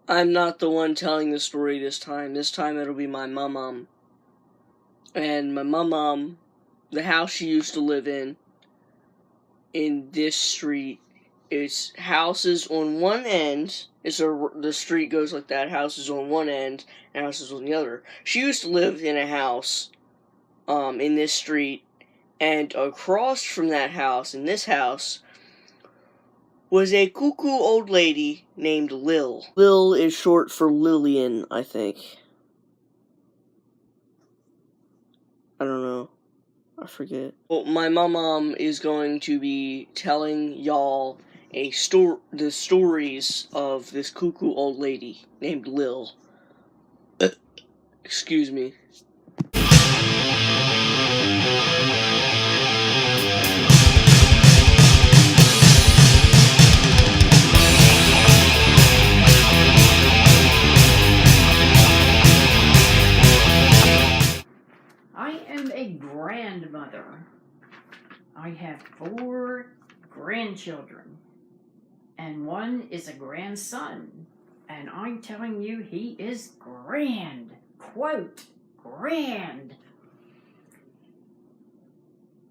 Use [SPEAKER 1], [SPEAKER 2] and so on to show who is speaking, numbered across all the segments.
[SPEAKER 1] I'm not the one telling the story this time. This time it'll be my mom. And my mom, the house she used to live in this street, it's houses on one end. The street goes like that. Houses on one end and houses on the other. She used to live in a house, in this street, and across from that house, in this house, was a cuckoo old lady named LIL. LIL is short for Lillian, I think. I don't know. I forget. Well, my mom is going to be telling y'all the stories of this cuckoo old lady named LIL. Excuse me.
[SPEAKER 2] I am a grandmother. I have 4 grandchildren, and one is a grandson. And I'm telling you, he is grand. Quote, grand.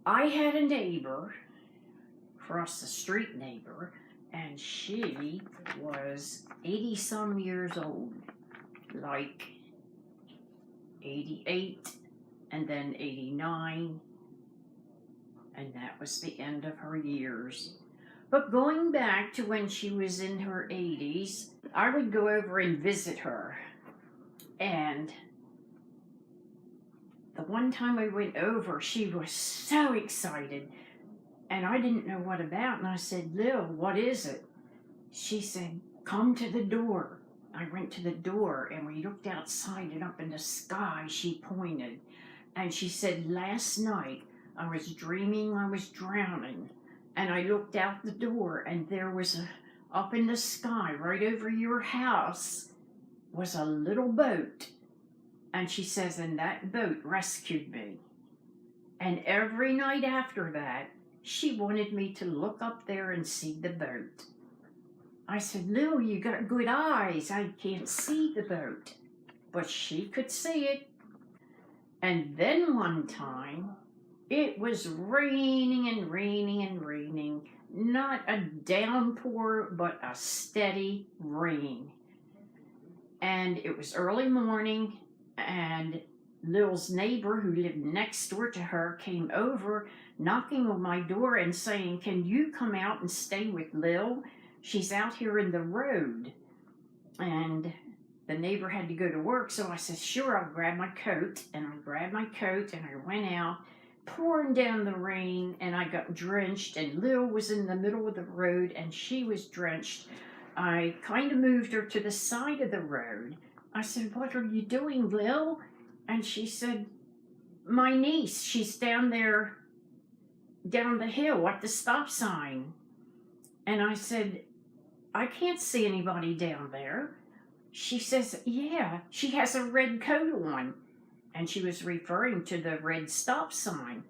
[SPEAKER 2] I had a neighbor, across the street neighbor, and she was 80-some years old, like 88, and then 89, and that was the end of her years. But going back to when she was in her 80s, I would go over and visit her. And the one time I went over, she was so excited. And I didn't know what about. And I said, "Lil, what is it?" She said, "Come to the door." I went to the door and we looked outside, and up in the sky she pointed. And she said, "Last night I was dreaming I was drowning. And I looked out the door, and there was up in the sky, right over your house, was a little boat." And she says, "And that boat rescued me." And every night after that, she wanted me to look up there and see the boat. I said, "Lil, you got good eyes. I can't see the boat." But she could see it. And then one time, it was raining and raining and raining. Not a downpour, but a steady rain. And it was early morning, and Lil's neighbor, who lived next door to her, came over, knocking on my door and saying, "Can you come out and stay with Lil? She's out here in the road." And the neighbor had to go to work, so I said, "Sure, I'll grab my coat." And I grabbed my coat and I went out, pouring down the rain, and I got drenched, and Lil was in the middle of the road and she was drenched. I kind of moved her to the side of the road. I said, "What are you doing, Lil?" And she said, "My niece, she's down there, down the hill at the stop sign." And I said, "I can't see anybody down there." She says, "Yeah, she has a red coat on." And she was referring to the red stop sign.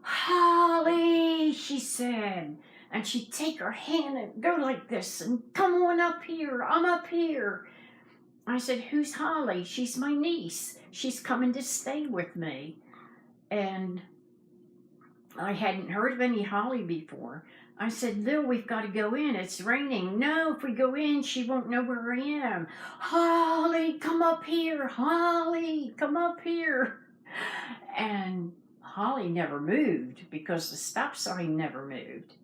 [SPEAKER 2] "Holly," she said. And she'd take her hand and go like this and, "Come on up here, I'm up here." I said, "Who's Holly?" "She's my niece. She's coming to stay with me." And I hadn't heard of any Holly before. I said, "Lil, we've got to go in. It's raining." "No, if we go in, she won't know where I am." "Holly, come up here. Holly, come up here." And Holly never moved because the stop sign never moved.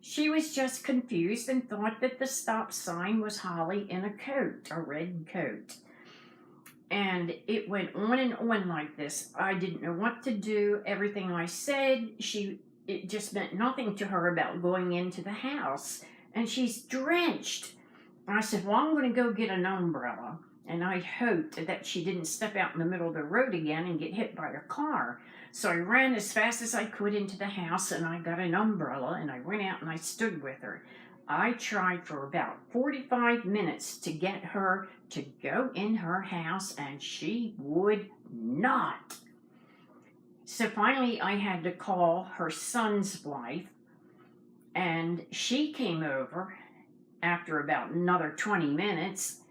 [SPEAKER 2] She was just confused and thought that the stop sign was Holly in a coat, a red coat. And it went on and on like this. I didn't know what to do. Everything I said, it just meant nothing to her about going into the house. And she's drenched. I said, "Well, I'm going to go get an umbrella." And I hoped that she didn't step out in the middle of the road again and get hit by a car. So I ran as fast as I could into the house, and I got an umbrella, and I went out and I stood with her. I tried for about 45 minutes to get her to go in her house, and she would not. So finally I had to call her son's wife, and she came over after about another 20 minutes,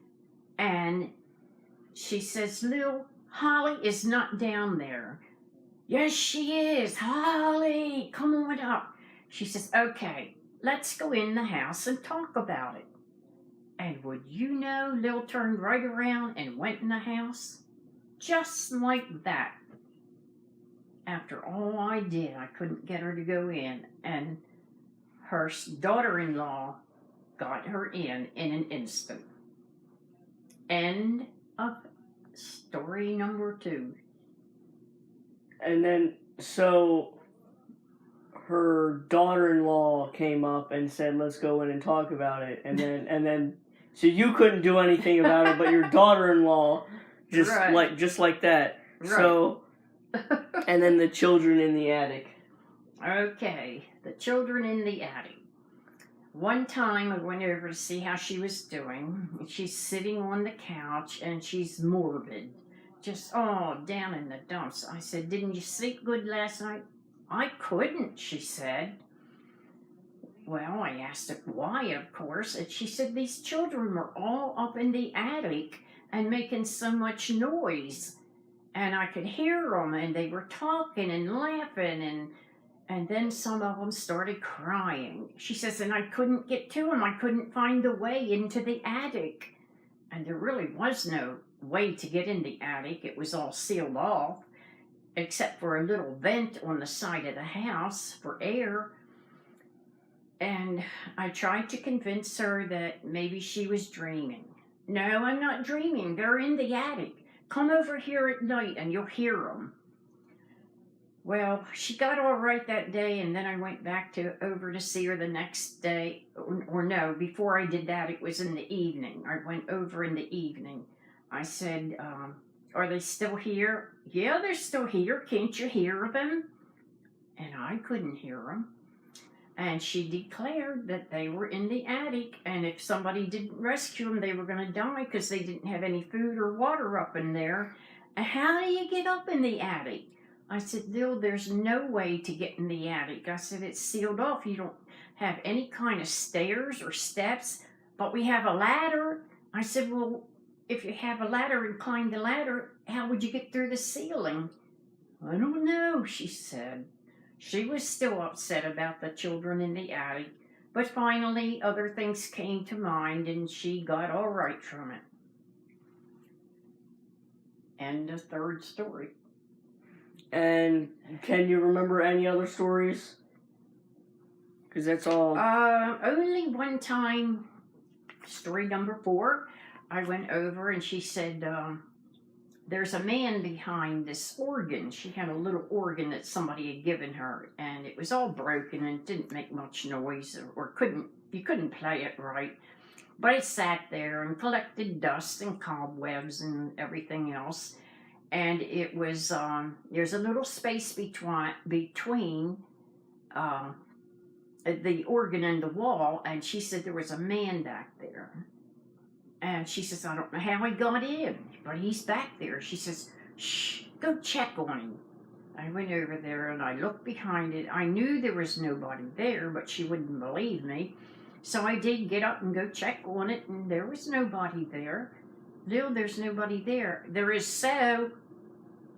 [SPEAKER 2] And she says, Lil, Holly is not down there. Yes, she is. Holly, come on up. She says, okay, let's go in the house and talk about it. And would you know, Lil turned right around and went in the house? Just like that. After all I did, I couldn't get her to go in. And her daughter-in-law got her in an instant. End of story number 2.
[SPEAKER 1] And then, so her daughter-in-law came up and said, "Let's go in and talk about it." And then, so you couldn't do anything about it, but your daughter-in-law just
[SPEAKER 2] Right.
[SPEAKER 1] like that.
[SPEAKER 2] Right.
[SPEAKER 1] So, and then the children in the attic.
[SPEAKER 2] Okay, the children in the attic. One time I went over to see how she was doing. She's sitting on the couch and she's morbid. Just, down in the dumps. I said, didn't you sleep good last night? I couldn't, she said. Well, I asked her why, of course, and she said these children were all up in the attic and making so much noise. And I could hear them, and they were talking and laughing, and then some of them started crying. She says, and I couldn't get to them. I couldn't find the way into the attic. And there really was no way to get in the attic. It was all sealed off, except for a little vent on the side of the house for air. And I tried to convince her that maybe she was dreaming. No, I'm not dreaming. They're in the attic. Come over here at night and you'll hear them. Well, she got all right that day, and then I went back over to see her the next day. Or no, before I did that, it was in the evening. I went over in the evening. I said, are they still here? Yeah, they're still here. Can't you hear them? And I couldn't hear them. And she declared that they were in the attic, and if somebody didn't rescue them, they were going to die because they didn't have any food or water up in there. And how do you get up in the attic? I said, Lil, there's no way to get in the attic. I said, it's sealed off. You don't have any kind of stairs or steps, but we have a ladder. I said, well, if you have a ladder and climb the ladder, how would you get through the ceiling? I don't know, she said. She was still upset about the children in the attic, but finally other things came to mind and she got all right from it. And the third story.
[SPEAKER 1] And can you remember any other stories? Because that's all.
[SPEAKER 2] Only one time, story number 4, I went over and she said, there's a man behind this organ. She had a little organ that somebody had given her, and it was all broken and didn't make much noise, or you couldn't play it right. But it sat there and collected dust and cobwebs and everything else. And it was, there's a little space between the organ and the wall, and she said there was a man back there. And she says, I don't know how he got in, but he's back there. She says, shh, go check on him. I went over there and I looked behind it. I knew there was nobody there, but she wouldn't believe me. So I did get up and go check on it, and there was nobody there. Lil, there's nobody there. There is so.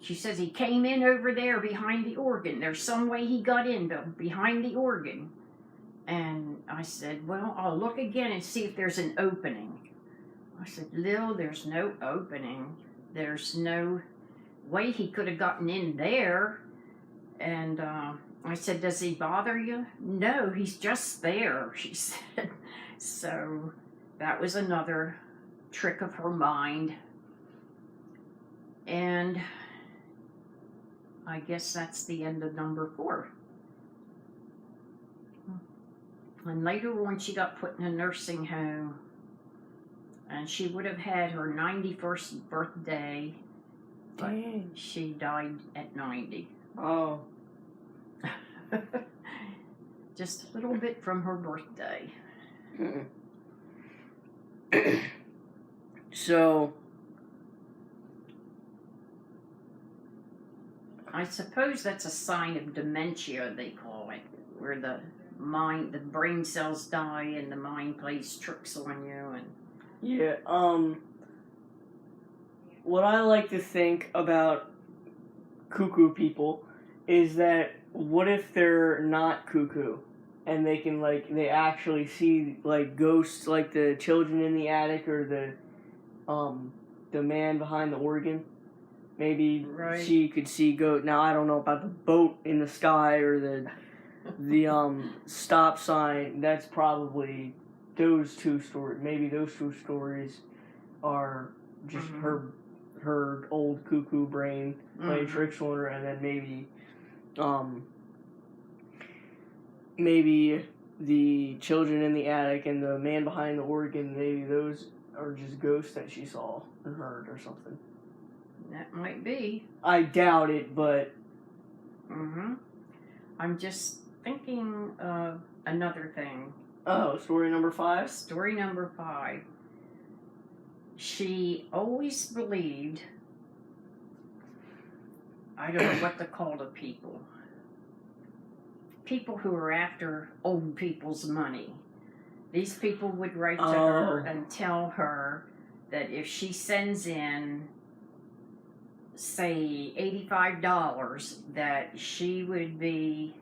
[SPEAKER 2] She says he came in over there behind the organ. There's some way he got in behind the organ. And I said, well, I'll look again and see if there's an opening. I said, Lil, there's no opening. There's no way he could have gotten in there. And I said, does he bother you? No, he's just there, she said. So that was another trick of her mind. And I guess that's the end of number 4. And later on, she got put in a nursing home. And she would have had her 91st birthday, but
[SPEAKER 1] Dang.
[SPEAKER 2] she died at 90.
[SPEAKER 1] Oh.
[SPEAKER 2] Just a little bit from her birthday.
[SPEAKER 1] So,
[SPEAKER 2] I suppose that's a sign of dementia, they call it, where the brain cells die and the mind plays tricks on you. And
[SPEAKER 1] yeah, what I like to think about cuckoo people is that what if they're not cuckoo and they can they actually see ghosts like the children in the attic or the man behind the organ. Maybe
[SPEAKER 2] Right.
[SPEAKER 1] she could see goat. Now I don't know about the boat in the sky or the stop sign. That's probably those two stories. Maybe those two stories are just her old cuckoo brain playing tricks on her, and then maybe the children in the attic and the man behind the organ. Maybe those are just ghosts that she saw and heard or something.
[SPEAKER 2] That might be.
[SPEAKER 1] I doubt it, but
[SPEAKER 2] I'm just thinking of another thing.
[SPEAKER 1] Oh, story number 5?
[SPEAKER 2] Story number 5. She always believed, I don't know what to call the people. People who are after old people's money. These people would write to her and tell her that if she sends in, say, $85, that she would be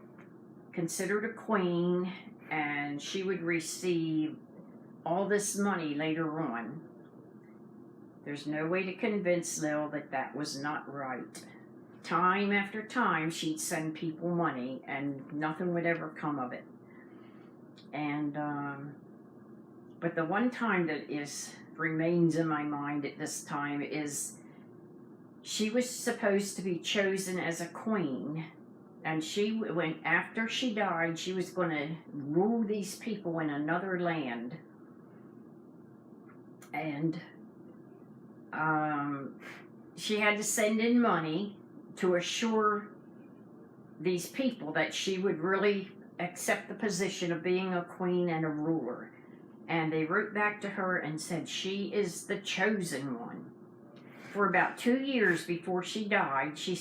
[SPEAKER 2] considered a queen and she would receive all this money later on. There's no way to convince Lil that that was not right. Time after time, she'd send people money, and nothing would ever come of it. And but the one time that remains in my mind at this time is she was supposed to be chosen as a queen, and after she died, she was going to rule these people in another land. And she had to send in money to assure these people that she would really accept the position of being a queen and a ruler. And they wrote back to her and said she is the chosen one. For about 2 years before she died, she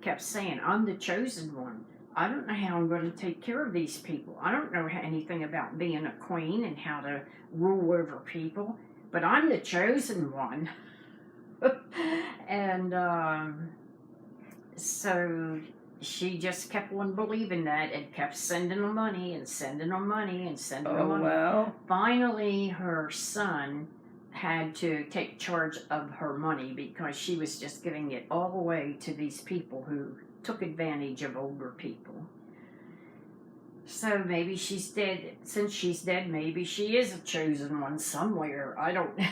[SPEAKER 2] kept saying, I'm the chosen one. I don't know how I'm going to take care of these people. I don't know anything about being a queen and how to rule over people, but I'm the chosen one. And so she just kept on believing that and kept sending them money and sending them money and sending them money.
[SPEAKER 1] Wow.
[SPEAKER 2] Finally, her son had to take charge of her money because she was just giving it all away to these people who took advantage of older people. So maybe she's dead. Since she's dead, maybe she is a chosen one somewhere. I don't know.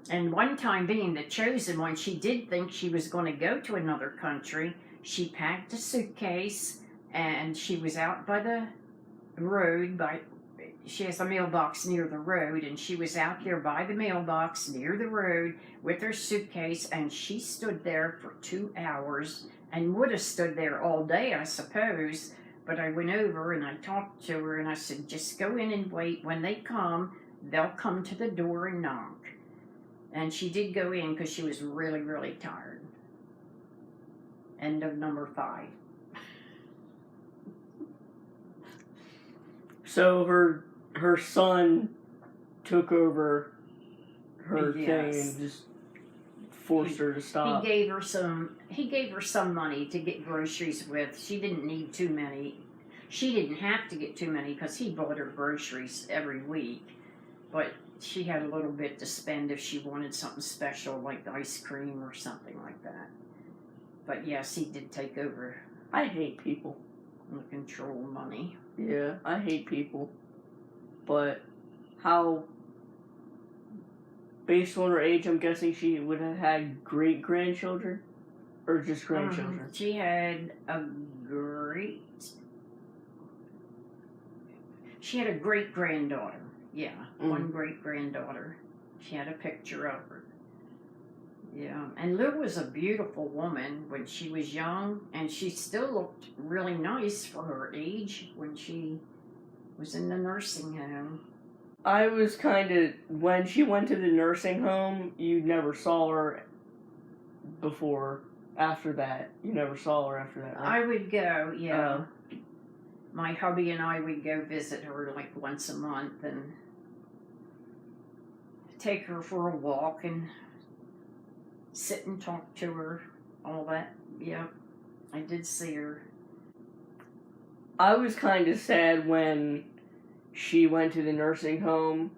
[SPEAKER 2] And one time, being the chosen one, she did think she was going to go to another country. She packed a suitcase, and she was out by the road. She has a mailbox near the road, and she was out there by the mailbox near the road with her suitcase, and she stood there for 2 hours, and would have stood there all day, I suppose. But I went over, and I talked to her, and I said, just go in and wait. When they come, they'll come to the door and knock. And she did go in because she was really, really tired. End of number 5.
[SPEAKER 1] So her son took over her thing and just forced her to stop.
[SPEAKER 2] He gave her some money to get groceries with. She didn't need too many. She didn't have to get too many because he bought her groceries every week. But she had a little bit to spend if she wanted something special like ice cream or something like that. But yes, he did take over.
[SPEAKER 1] I hate people.
[SPEAKER 2] And control money.
[SPEAKER 1] Yeah, I hate people. But how, based on her age, I'm guessing she would have had great-grandchildren? Or just grandchildren?
[SPEAKER 2] She had a great-granddaughter. Yeah, one great-granddaughter. She had a picture of her. Yeah, and Lil was a beautiful woman when she was young, and she still looked really nice for her age when she was in the nursing home.
[SPEAKER 1] I was when she went to the nursing home, you never saw her after that. You never saw her after that, right?
[SPEAKER 2] I would go, yeah. My hubby and I would go visit her like once a month and take her for a walk and sit and talk to her, all that. Yep, I did see her.
[SPEAKER 1] I was kind of sad when she went to the nursing home,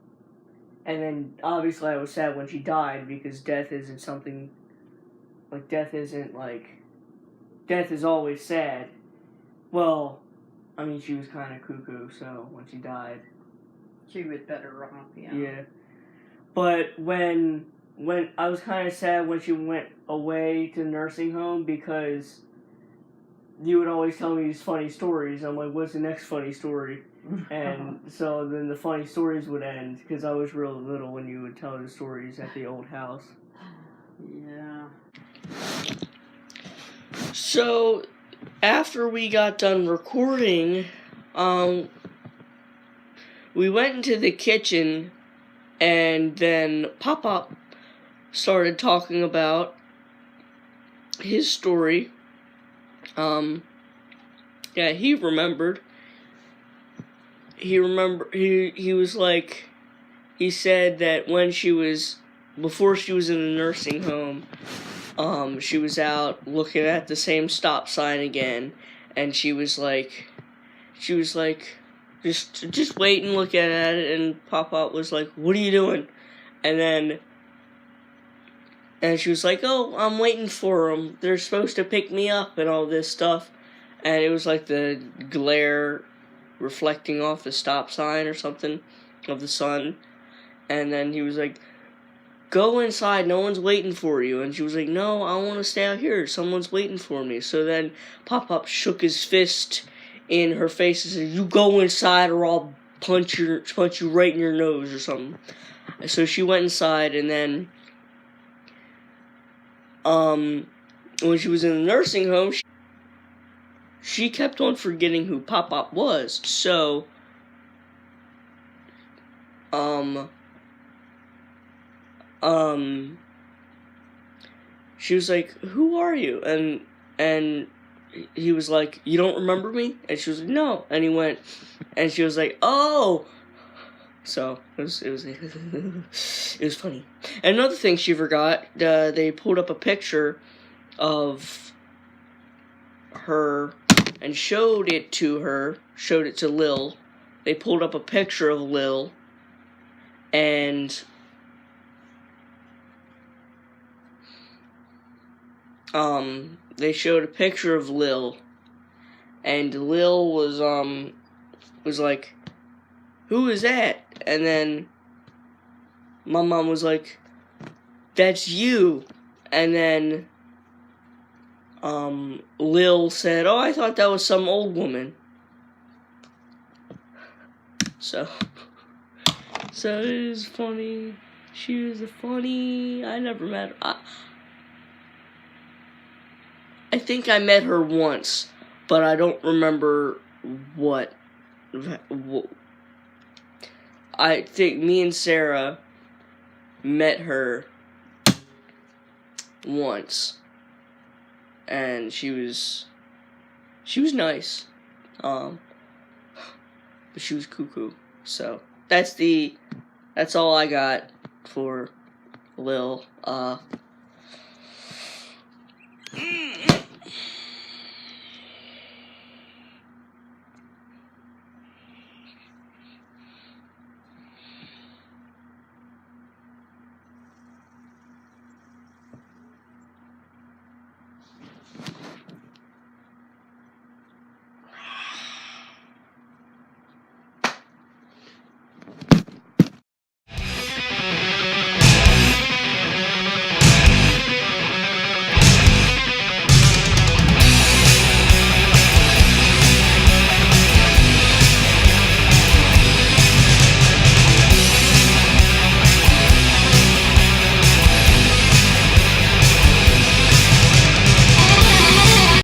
[SPEAKER 1] and then obviously I was sad when she died, because death isn't something, like, death is always sad. Well, I mean, she was kind of cuckoo, so when she died.
[SPEAKER 2] She was better off, yeah.
[SPEAKER 1] Yeah. But when I was kind of sad when she went away to the nursing home, because you would always tell me these funny stories. I'm like, what's the next funny story? And so then the funny stories would end, because I was real little when you would tell the stories at the old house.
[SPEAKER 2] Yeah.
[SPEAKER 1] So after we got done recording, we went into the kitchen, and then Pop-Pop started talking about his story. Yeah, he remembered. He was like, he said that before she was in the nursing home, she was out looking at the same stop sign again, and she was like, just waiting, looking at it, and Pop-Pop was like, what are you doing? And she was like, oh, I'm waiting for them. They're supposed to pick me up and all this stuff. And it was like the glare reflecting off the stop sign or something of the sun. And then he was like, go inside, no one's waiting for you. And she was like, no, I want to stay out here, someone's waiting for me. So then Pop-Pop shook his fist in her face and said, you go inside or I'll punch you right in your nose or something. So she went inside, and then when she was in the nursing home, she kept on forgetting who Pop-Pop was. So she was like, who are you? And he was like, you don't remember me? And she was like, no. And he went, and she was like, oh. So it was it was funny. And another thing she forgot, they pulled up a picture of her and showed it to Lil. They pulled up a picture of Lil, and they showed a picture of Lil, and Lil was like, who is that? And then my mom was like, that's you. And then Lil said, oh, I thought that was some old woman. So it is funny. She was funny. I never met her. I think I met her once, but I don't remember what. I think me and Sarah met her once, and she was nice, but she was cuckoo. So that's all I got for Lil.